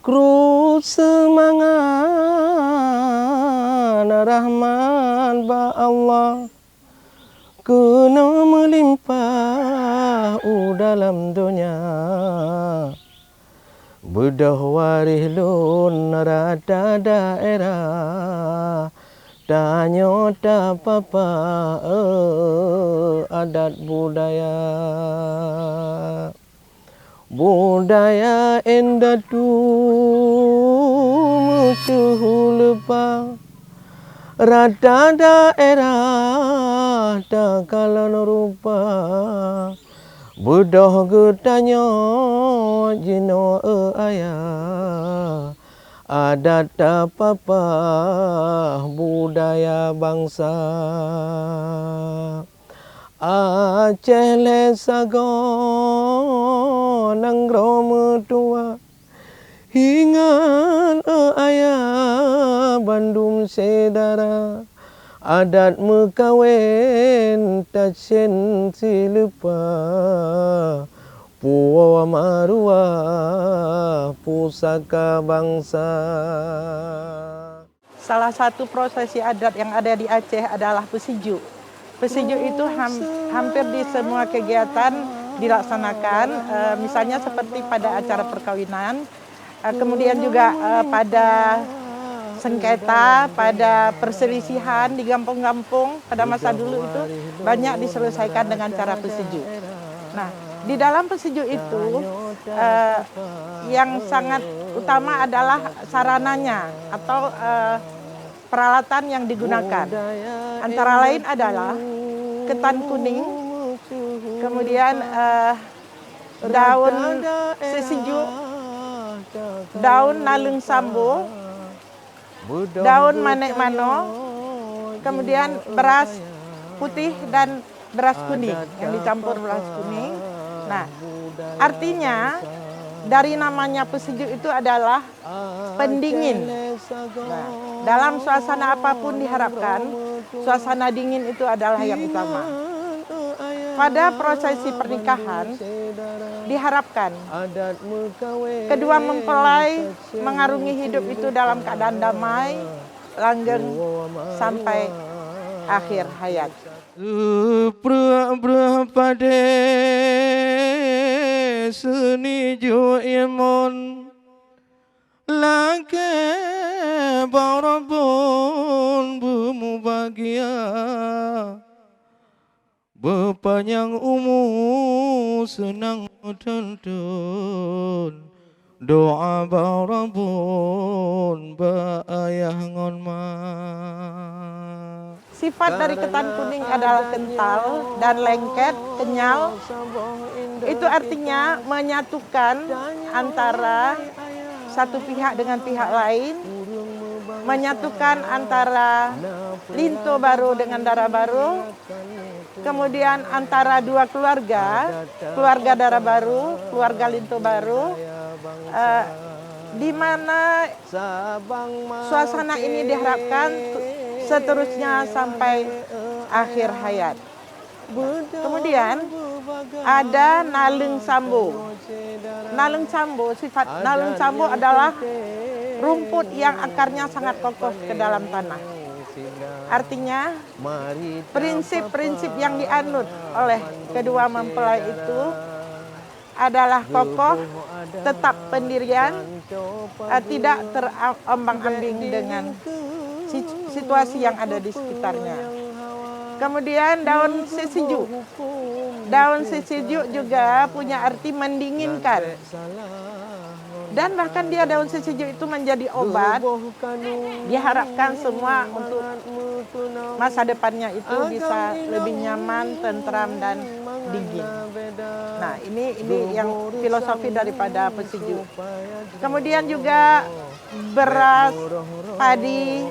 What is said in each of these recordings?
Syukru semangat rahman ba Allah kena melimpah dalam dunia bedah warih lun rada daerah tanya tak apa adat budaya endatu musuh lupa rada daerah tak kalan rupa bedah getanya jino ayah adat apa budaya bangsa Aceh lesagon nanggro metua hingan ayah Bandung sedara adat mekawin tacen silupa puwa marua pusaka bangsa. Salah satu prosesi adat yang ada di Aceh adalah pesiju. Pesiju itu hampir di semua kegiatan dilaksanakan, misalnya seperti pada acara perkawinan, kemudian juga pada sengketa, pada perselisihan di kampung-kampung pada masa dulu itu banyak diselesaikan dengan cara pesiju. Nah, di dalam pesiju itu yang sangat utama adalah sarananya atau peralatan yang digunakan. Antara lain adalah ketan kuning, kemudian daun sesiju, daun nalung sambo, daun manek mano, kemudian beras putih dan beras kuning yang dicampur beras kuning. Nah, artinya dari namanya pesiju itu adalah pendingin. Nah, dalam suasana apapun diharapkan, suasana dingin itu adalah yang utama. Pada prosesi pernikahan, diharapkan kedua mempelai mengarungi hidup itu dalam keadaan damai, langgeng, sampai akhir hayat. Pade seni jo ilmon lake barabun bemu bahagia berpanjang umur senang tuntun doa barabun bayah ngonma. Sifat dari ketan kuning adalah kental dan lengket, kenyal. Itu artinya menyatukan antara satu pihak dengan pihak lain, menyatukan antara linto baru dengan darah baru, kemudian antara dua keluarga, keluarga darah baru, keluarga linto baru, di mana suasana ini diharapkan seterusnya sampai akhir hayat. Kemudian ada nalung sambo. Nalung sambo, sifat nalung sambo adalah rumput yang akarnya sangat kokoh ke dalam tanah. Artinya prinsip-prinsip yang dianut oleh kedua mempelai itu adalah kokoh, tetap pendirian, tidak terombang-ambing dengan situasi yang ada di sekitarnya. Kemudian daun sesiju. Daun sesiju juga punya arti mendinginkan. Dan bahkan dia daun sesiju itu menjadi obat. Diharapkan semua untuk masa depannya itu bisa lebih nyaman, tentram dan dingin. Nah, ini yang filosofi daripada pesiju. Kemudian juga beras padi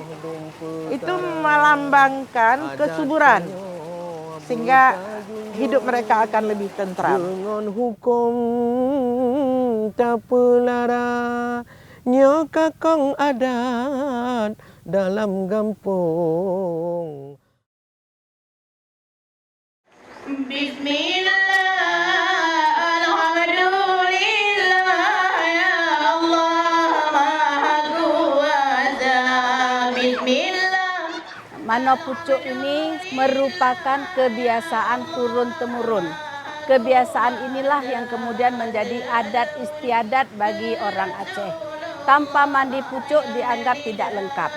itu melambangkan kesuburan sehingga hidup mereka akan lebih tentram. Dengan hukum tak pelara nyokakong adat dalam kampung. Bismillah, alhamdulillah, ya Allah, Mano pucuk ini merupakan kebiasaan turun-temurun. Kebiasaan inilah yang kemudian menjadi adat istiadat bagi orang Aceh. Tanpa mandi pucuk dianggap tidak lengkap.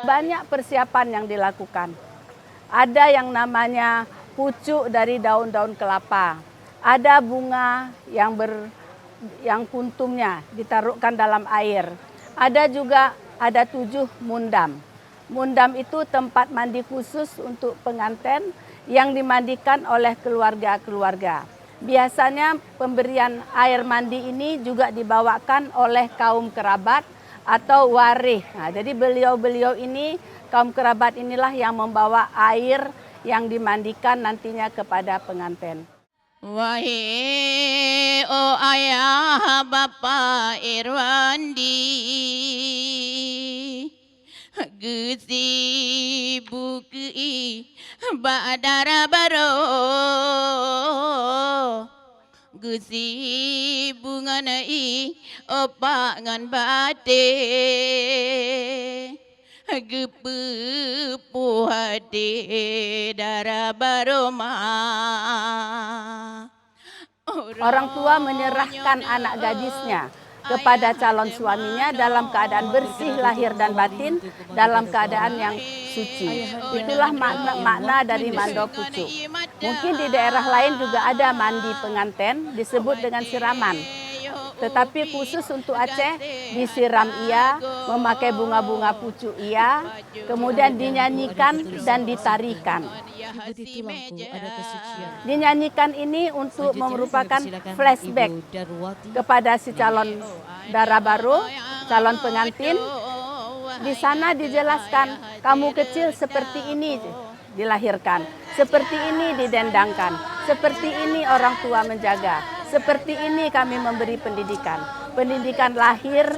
Banyak persiapan yang dilakukan. Ada yang namanya pucuk dari daun-daun kelapa. Ada bunga yang kuntumnya ditaruhkan dalam air. Ada juga 7 mundam. Mundam itu tempat mandi khusus untuk pengantin yang dimandikan oleh keluarga-keluarga. Biasanya pemberian air mandi ini juga dibawakan oleh kaum kerabat atau warih. Nah, jadi beliau-beliau ini, kaum kerabat inilah yang membawa air yang dimandikan nantinya kepada pengantin. Wahai oh ayah bapa Irwandi, Gusti buki badara baro, Gusti bunga nai opak ngan bate, gepu hati dara baroma. Orang tua menyerahkan anak gadisnya kepada calon suaminya dalam keadaan bersih lahir dan batin, dalam keadaan yang suci. Itulah makna dari mando pucuk. Mungkin di daerah lain juga ada mandi pengantin disebut dengan siraman. Tetapi khusus untuk Aceh disiram ia, memakai bunga-bunga pucuk ia, kemudian dinyanyikan dan ditarikan. Dinyanyikan ini untuk merupakan flashback kepada si calon dara baru, calon pengantin. Di sana dijelaskan, kamu kecil seperti ini dilahirkan, seperti ini didendangkan, seperti ini orang tua menjaga. Seperti ini kami memberi pendidikan. Pendidikan lahir,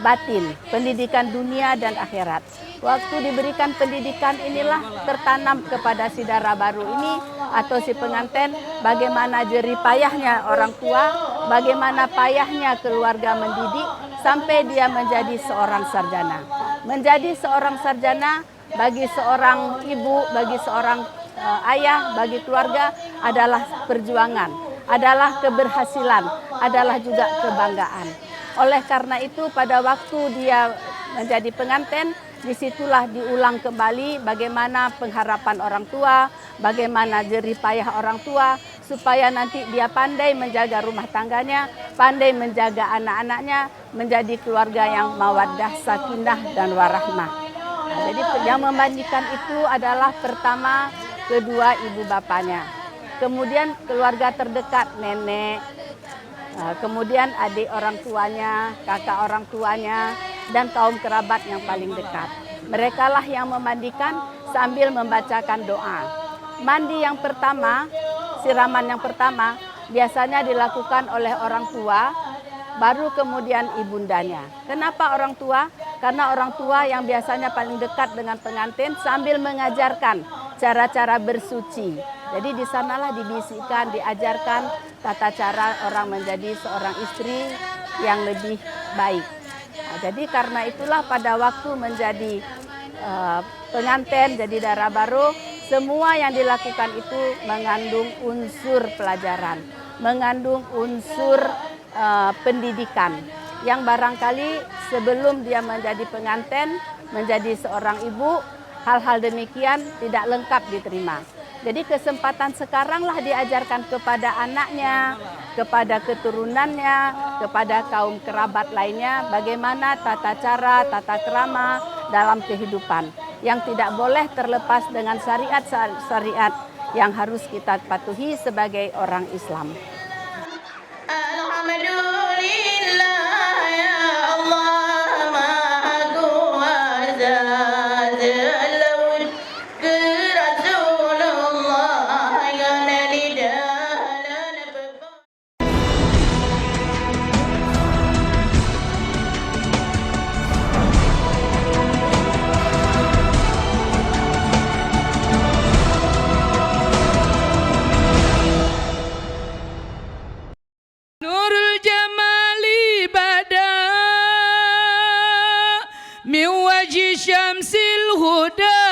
batin, pendidikan dunia dan akhirat. Waktu diberikan pendidikan inilah tertanam kepada si dara baru ini atau si pengantin bagaimana jerih payahnya orang tua, bagaimana payahnya keluarga mendidik sampai dia menjadi seorang sarjana. Menjadi seorang sarjana bagi seorang ibu, bagi seorang ayah, bagi keluarga adalah perjuangan, adalah keberhasilan, adalah juga kebanggaan. Oleh karena itu pada waktu dia menjadi pengantin, disitulah diulang kembali bagaimana pengharapan orang tua, bagaimana jerih payah orang tua, supaya nanti dia pandai menjaga rumah tangganya, pandai menjaga anak-anaknya, menjadi keluarga yang mawaddah, sakinah, dan warahmah. Nah, jadi yang memandikan itu adalah pertama, kedua ibu bapanya. Kemudian keluarga terdekat, nenek, kemudian adik orang tuanya, kakak orang tuanya, dan kaum kerabat yang paling dekat. Mereka lah yang memandikan sambil membacakan doa. Mandi yang pertama, siraman yang pertama, biasanya dilakukan oleh orang tua, baru kemudian ibundanya. Kenapa orang tua? Karena orang tua yang biasanya paling dekat dengan pengantin sambil mengajarkan cara-cara bersuci. Jadi di sanalah dibisikkan, diajarkan tata cara orang menjadi seorang istri yang lebih baik. Nah, jadi karena itulah pada waktu menjadi pengantin, jadi dara baru, semua yang dilakukan itu mengandung unsur pelajaran, mengandung unsur pendidikan. Yang barangkali sebelum dia menjadi pengantin, menjadi seorang ibu, hal-hal demikian tidak lengkap diterima. Jadi kesempatan sekaranglah diajarkan kepada anaknya, kepada keturunannya, kepada kaum kerabat lainnya, bagaimana tata cara, tata krama dalam kehidupan. Yang tidak boleh terlepas dengan syariat-syariat yang harus kita patuhi sebagai orang Islam. الهدى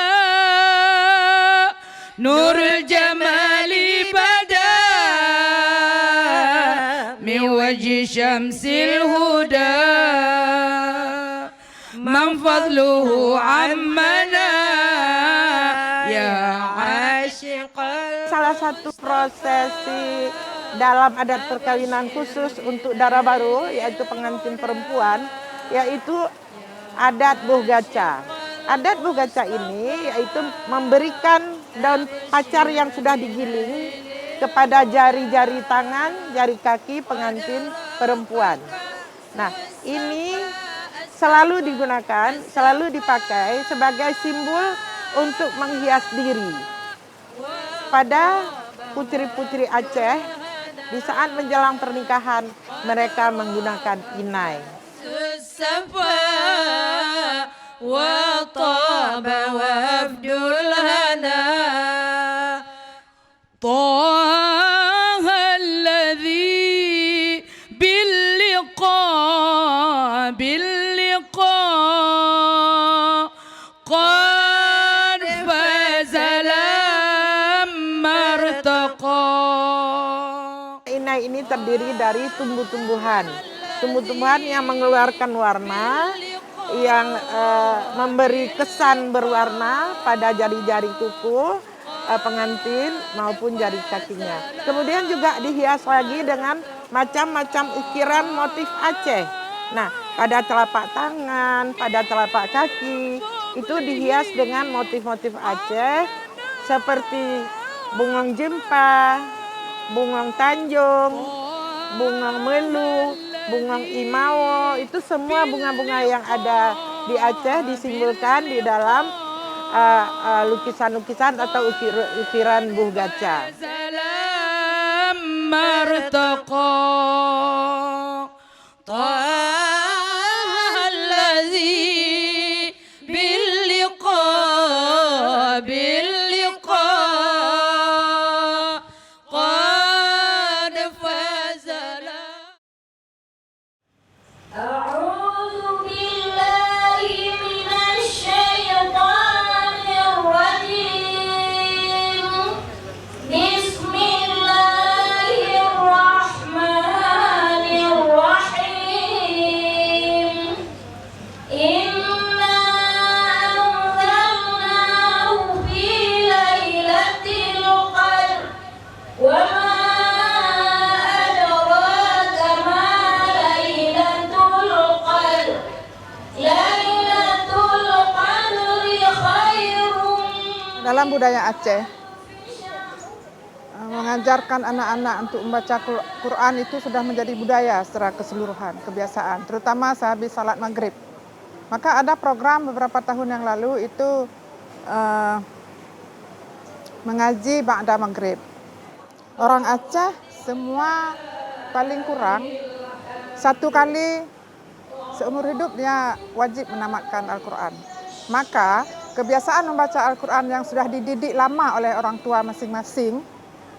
نور الجمال بدا من وجه شمس الهدى من فضله عمنا يا عاشق. Salah satu prosesi dalam adat perkawinan khusus untuk dara baru, yaitu pengantin perempuan, yaitu adat buh gaca. Adat buh gaca ini yaitu memberikan daun pacar yang sudah digiling kepada jari-jari tangan, jari kaki pengantin perempuan. Nah, ini selalu digunakan, selalu dipakai sebagai simbol untuk menghias diri. Pada putri-putri Aceh, di saat menjelang pernikahan, mereka menggunakan inai. وطاب وفد الهنا طه الذي باللقاء قد فاز لما ارتقى. Inai ini terdiri dari tumbuh-tumbuhan yang mengeluarkan warna, yang memberi kesan berwarna pada jari-jari kuku pengantin maupun jari kakinya. Kemudian juga dihias lagi dengan macam-macam ukiran motif Aceh. Nah, pada telapak tangan, pada telapak kaki, itu dihias dengan motif-motif Aceh seperti bungong jempa, bungong tanjung, bungong melu, bungong imawo. Itu semua bunga-bunga yang ada di Aceh disimbolkan di dalam lukisan-lukisan atau ukiran buh gaca. Dalam budaya Aceh, mengajarkan anak-anak untuk membaca Quran itu sudah menjadi budaya secara keseluruhan, kebiasaan, terutama sehabis salat maghrib. Maka ada program beberapa tahun yang lalu itu mengaji ba'da maghrib. Orang Aceh semua paling kurang 1 kali seumur hidup dia wajib menamatkan Al-Quran. Maka kebiasaan membaca Al-Quran yang sudah dididik lama oleh orang tua masing-masing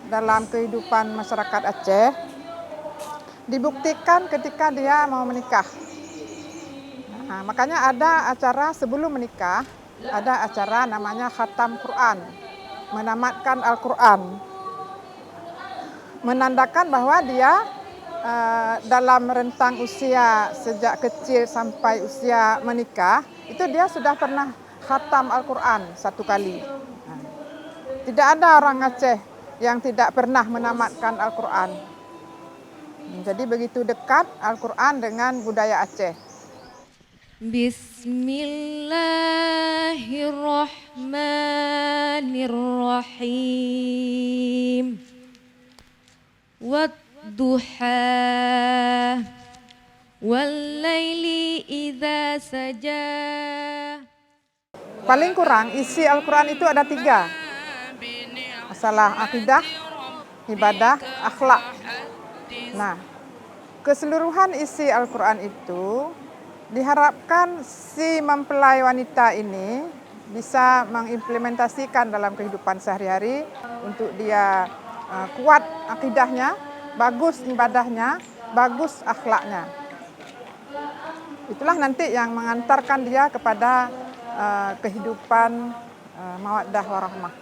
dalam kehidupan masyarakat Aceh dibuktikan ketika dia mau menikah. Nah, makanya ada acara sebelum menikah, ada acara namanya khatam Quran, menamatkan Al-Quran. Menandakan bahwa dia dalam rentang usia sejak kecil sampai usia menikah, itu dia sudah pernah khatam Al-Quran 1 kali. Tidak ada orang Aceh yang tidak pernah menamatkan Al-Quran. Jadi begitu dekat Al-Quran dengan budaya Aceh. Bismillahirrahmanirrahim. Wadduha wal-laili idza saja. Paling kurang isi Al-Quran itu ada 3. Masalah akidah, ibadah, akhlak. Nah, keseluruhan isi Al-Quran itu diharapkan si mempelai wanita ini bisa mengimplementasikan dalam kehidupan sehari-hari untuk dia kuat akidahnya, bagus ibadahnya, bagus akhlaknya. Itulah nanti yang mengantarkan dia kepada kehidupan mawaddah warahmah.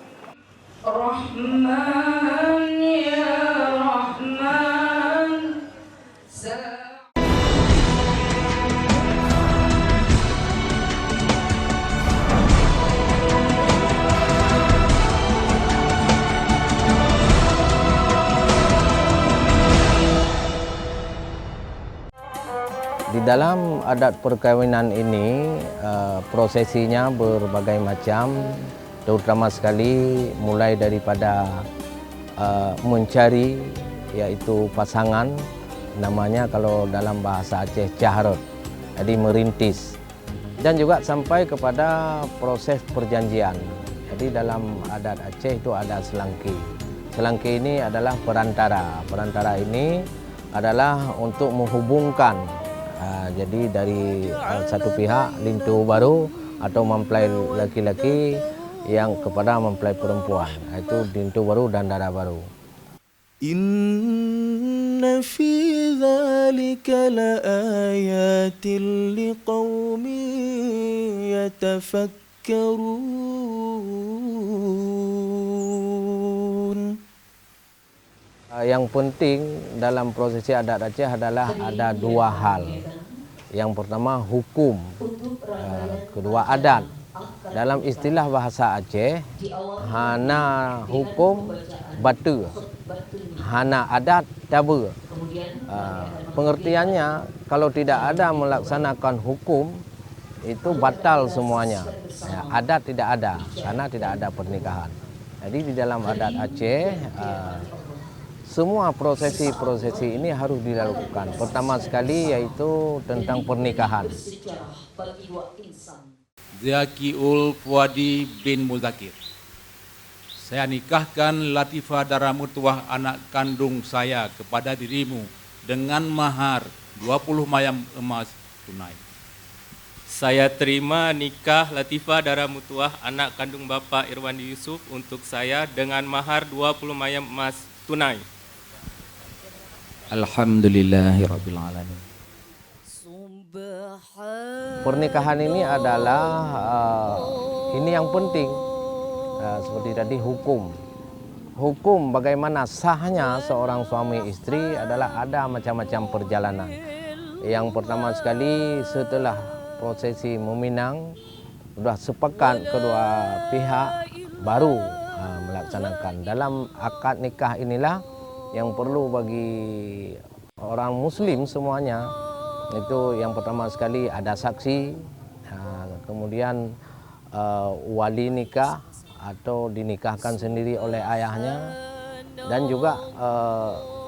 Rahman ya Rahman. Di dalam adat perkawinan ini prosesinya berbagai macam, terutama sekali mulai daripada mencari yaitu pasangan, namanya kalau dalam bahasa Aceh caharot, jadi merintis, dan juga sampai kepada proses perjanjian. Jadi dalam adat Aceh itu ada selangki. Selangki ini adalah perantara. Perantara ini adalah untuk menghubungkan. Jadi dari satu pihak lintu baru atau mempelai laki-laki yang kepada mempelai perempuan, itu lintu baru dan dara baru. Inna fi dzalika laayatil liqaumin yatafakkarun. Yang penting dalam prosesi adat Aceh adalah ada dua hal. Yang pertama hukum, kedua adat. Dalam istilah bahasa Aceh, hana hukum batu, hana adat tabu. Pengertiannya, kalau tidak ada melaksanakan hukum, itu batal semuanya. Adat tidak ada, karena tidak ada pernikahan. Jadi di dalam adat Aceh, semua prosesi-prosesi ini harus dilakukan. Pertama sekali yaitu tentang pernikahan. Zakiul Fuadi bin Muzakir. Saya nikahkan Latifah Dara Mutuah anak kandung saya kepada dirimu dengan mahar 20 mayam emas tunai. Saya terima nikah Latifah Dara Mutuah anak kandung Bapak Irwandi Yusuf untuk saya dengan mahar 20 mayam emas tunai. Alhamdulillahirabbil alamin. Pernikahan ini adalah ini yang penting, seperti tadi hukum. Hukum bagaimana sahnya seorang suami istri adalah ada macam-macam perjalanan. Yang pertama sekali setelah prosesi meminang, sudah sepakat kedua pihak baru melaksanakan. Dalam akad nikah inilah yang perlu bagi orang muslim semuanya, itu yang pertama sekali ada saksi, kemudian wali nikah atau dinikahkan sendiri oleh ayahnya, dan juga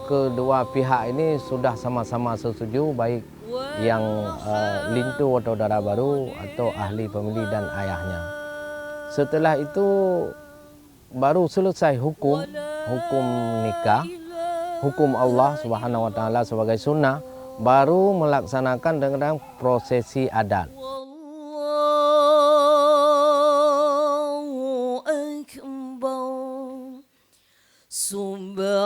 kedua pihak ini sudah sama-sama setuju, baik yang lintu atau dara baru atau ahli pemilih dan ayahnya. Setelah itu baru selesai hukum nikah, hukum Allah Subhanahu wa taala sebagai sunnah, baru melaksanakan dengan prosesi adat. Allahu Akbar. Subhanallah.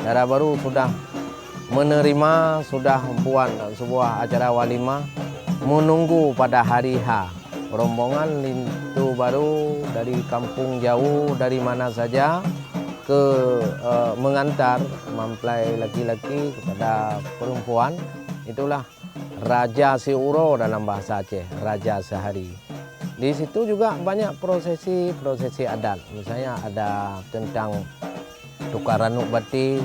Dara baru sudah menerima, sudah membuat sebuah acara walimah, menunggu pada hari H. Rombongan lintu baru dari kampung jauh, dari mana saja, mengantar mempelai laki-laki kepada perempuan. Itulah Raja Siuro dalam bahasa Aceh, Raja Sehari. Di situ juga banyak prosesi adat. Misalnya ada tentang tukar ranuk batik,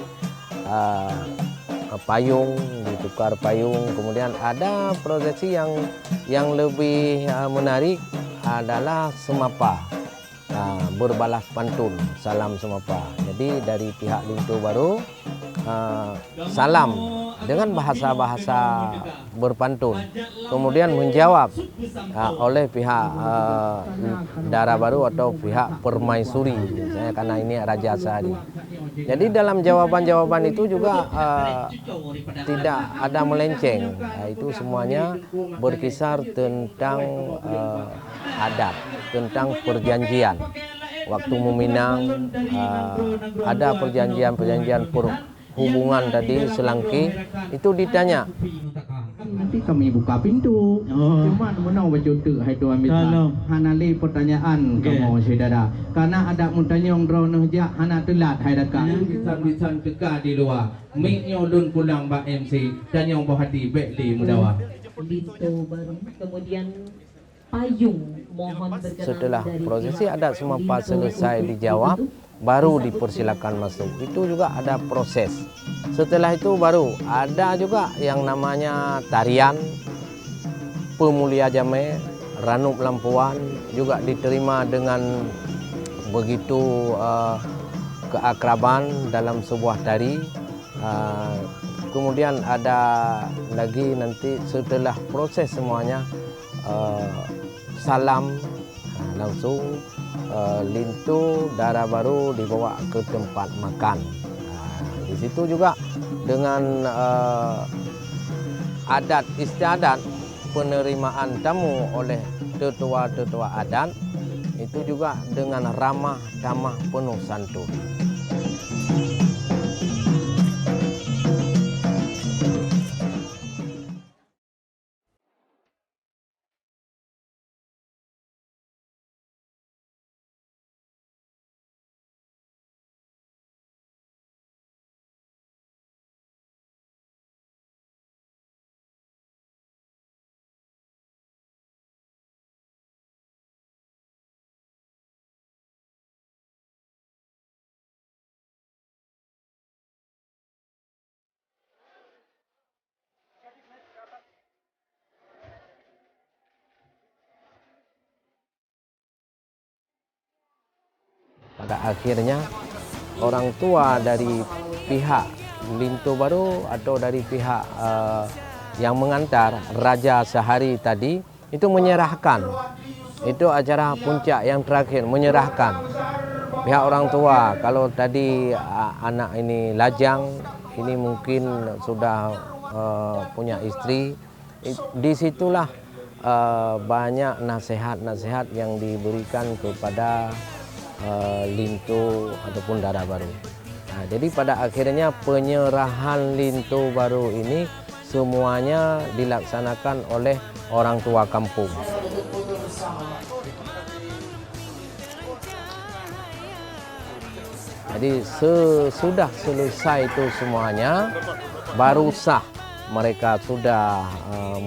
payung, ditukar payung. Kemudian ada prosesi yang lebih menarik adalah semapa. berbalas pantun, salam semapa. Jadi dari pihak Lintu Baru salam dengan bahasa-bahasa berpantun, kemudian menjawab oleh pihak Dara Baru atau pihak Permaisuri, misalnya karena ini Raja Sehari. Jadi dalam jawaban-jawaban itu juga tidak ada melenceng, itu semuanya berkisar tentang adat, tentang perjanjian. Waktu meminang ada perjanjian-perjanjian hubungan tadi selangki itu ditanya. Nanti kami buka pintu. Cuma menau berjuntuk hai tuan mitra. Hanali pertanyaan kamu saudara. Karena ada mutanya yang drono jak hana telat hai daka. Bisa-bisa teka di luar. Mik nyolun pulang Mbak MC dan yang berhati bekli mudawa. Lintu Baru, kemudian payung mohon berkenan. Setelah dari prosesi pihak adat semua Lintu selesai untuk dijawab, baru dipersilakan masuk. Itu juga ada proses. Setelah itu baru ada juga yang namanya tarian, pemulia jame, ranup lampuan, juga diterima dengan begitu keakraban dalam sebuah tari. Kemudian ada lagi nanti setelah proses semuanya salam, langsung Lintu Dara Baru dibawa ke tempat makan. Di situ juga dengan adat istiadat penerimaan tamu oleh tetua-tetua adat itu juga dengan ramah tamah penuh santun. Pada akhirnya orang tua dari pihak Lintu Baru atau dari pihak yang mengantar Raja Sehari tadi itu menyerahkan. Itu acara puncak yang terakhir, menyerahkan. Pihak orang tua, kalau tadi anak ini lajang, ini mungkin sudah punya istri, disitulah banyak nasihat-nasihat yang diberikan kepada Lintu ataupun Dara Baru. Nah, jadi pada akhirnya penyerahan Lintu Baru ini semuanya dilaksanakan oleh orang tua kampung. Jadi sesudah selesai itu semuanya, baru sah mereka sudah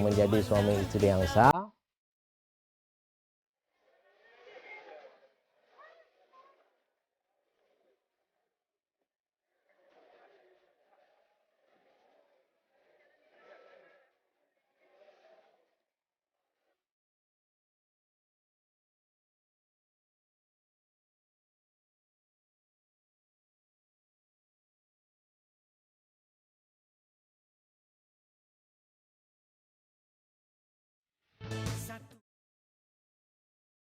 menjadi suami istri yang sah.